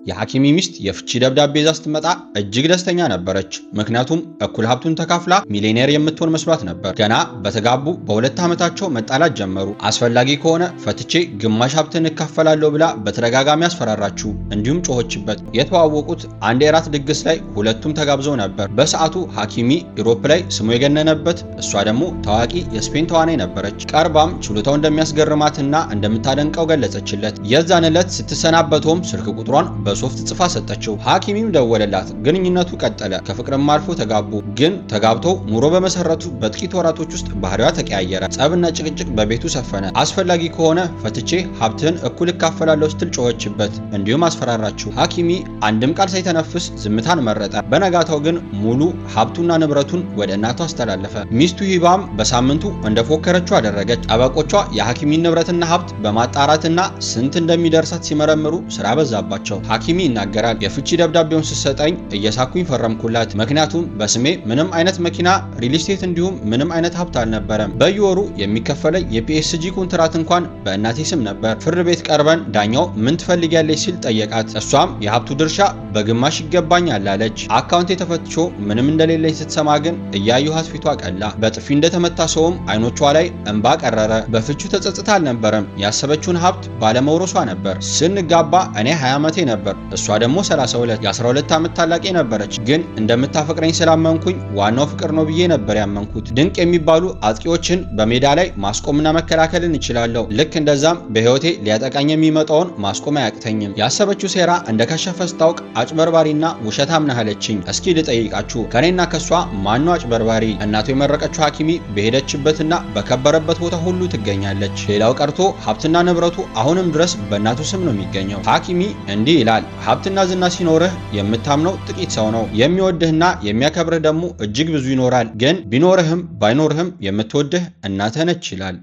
የሐኪሚ ሚስት የፍቺ ደብዳቤ ይዛ ስትመጣ እጅግ ደስተኛ ነበረች። ምክንያቱም እኩል ሀብቱን ተካፍላ ሚሊዮኔር የምትሆን መስሏት ነበር። ገና በተጋቡ በሁለት ዓመታቸው መጣላት ጀመሩ። አስፈላጊ ከሆነ ፈትቼ ግማሽ ሀብትን እካፈላለሁ ብላ በተደጋጋሚ አስፈራራችው፣ እንዲሁም ጮኸችበት። የተዋወቁት አንድ የራት ድግስ ላይ ሁለቱም ተጋብዘው ነበር። በሰዓቱ ሐኪሚ ዩሮፕ ላይ ስሙ የገነነበት፣ እሷ ደግሞ ታዋቂ የስፔን ተዋናይ ነበረች። ቀርባም ችሎታው እንደሚያስገርማትና እንደምታደንቀው ገለጸችለት። የዛን ዕለት ስትሰናበተውም ስልክ ቁጥሯን በሶፍት ጽፋ ሰጠችው። ሐኪሚም ደወለላት። ግንኙነቱ ቀጠለ። ከፍቅርም አልፎ ተጋቡ። ግን ተጋብተው ኑሮ በመሰረቱ በጥቂት ወራቶች ውስጥ ባህሪዋ ተቀያየረ። ጸብና ጭቅጭቅ በቤቱ ሰፈነ። አስፈላጊ ከሆነ ፈትቼ ሀብትህን እኩል እካፈላለሁ ስትል ጮኸችበት፣ እንዲሁም አስፈራራችው። ሐኪሚ አንድም ቃል ሳይተነፍስ ዝምታን መረጠ። በነጋታው ግን ሙሉ ሀብቱና ንብረቱን ወደ እናቱ አስተላለፈ። ሚስቱ ሂባም በሳምንቱ እንደፎከረችው አደረገች። ጠበቆቿ የሐኪሚን ንብረትና ሀብት በማጣራትና ስንት እንደሚደርሳት ሲመረምሩ ስራ በዛባቸው። ሐኪሚ ይናገራል። የፍቺ ደብዳቤውን ስትሰጠኝ እየሳኩኝ ፈረምኩላት። ምክንያቱም በስሜ ምንም አይነት መኪና፣ ሪል ስቴት እንዲሁም ምንም አይነት ሀብት አልነበረም። በየወሩ የሚከፈለኝ የፒኤስጂ ኮንትራት እንኳን በእናቴ ስም ነበር። ፍርድ ቤት ቀርበን ዳኛው ምን ትፈልጊያለች ሲል ጠየቃት። እሷም የሀብቱ ድርሻ በግማሽ ይገባኛል አለች። አካውንቴ ተፈትሾ ምንም እንደሌለኝ ስትሰማ ግን እያየኋት ፊቷ ቀላ። በጥፊ እንደተመታ ሰውም አይኖቿ ላይ እንባ ቀረረ። በፍቹ ተጸጽታ አልነበረም። ያሰበችውን ሀብት ባለመውረሷ ነበር። ስንጋባ እኔ 20 ዓመቴ ነበር፣ እሷ ደግሞ 32። የ12 ዓመት ታላቄ ነበረች። ግን እንደምታፈቅረኝ ስላመንኩኝ ዋናው ፍቅር ነው ብዬ ነበር ያመንኩት። ድንቅ የሚባሉ አጥቂዎችን በሜዳ ላይ ማስቆምና መከላከልን እችላለሁ። ልክ እንደዛም በህይወቴ ሊያጠቃኝ የሚመጣውን ማስቆም አያቅተኝም። ያሰበችው ሴራ እንደከሸፈ ስታውቅ አጭበርባሪና ውሸታም ነህ አለችኝ። እስኪ ልጠይቃችሁ፣ ከኔና ከሷ ማነው አጭበርባሪ? እናቱ የመረቀችው ሐኪሚ በሄደችበትና በከበረበት ቦታ ሁሉ ትገኛለች። ሌላው ቀርቶ ሀብትና ንብረቱ አሁንም ድረስ በእናቱ ስም ነው የሚገኘው። ሐኪሚ እንዲህ ይላል፣ ሀብትና ዝና ሲኖርህ የምታምነው ጥቂት ሰው ነው። የሚወድህና የሚያከብርህ ደግሞ እጅግ ብዙ ይኖራል። ግን ቢኖርህም ባይኖርህም የምትወድህ እናትህ ነች ይላል።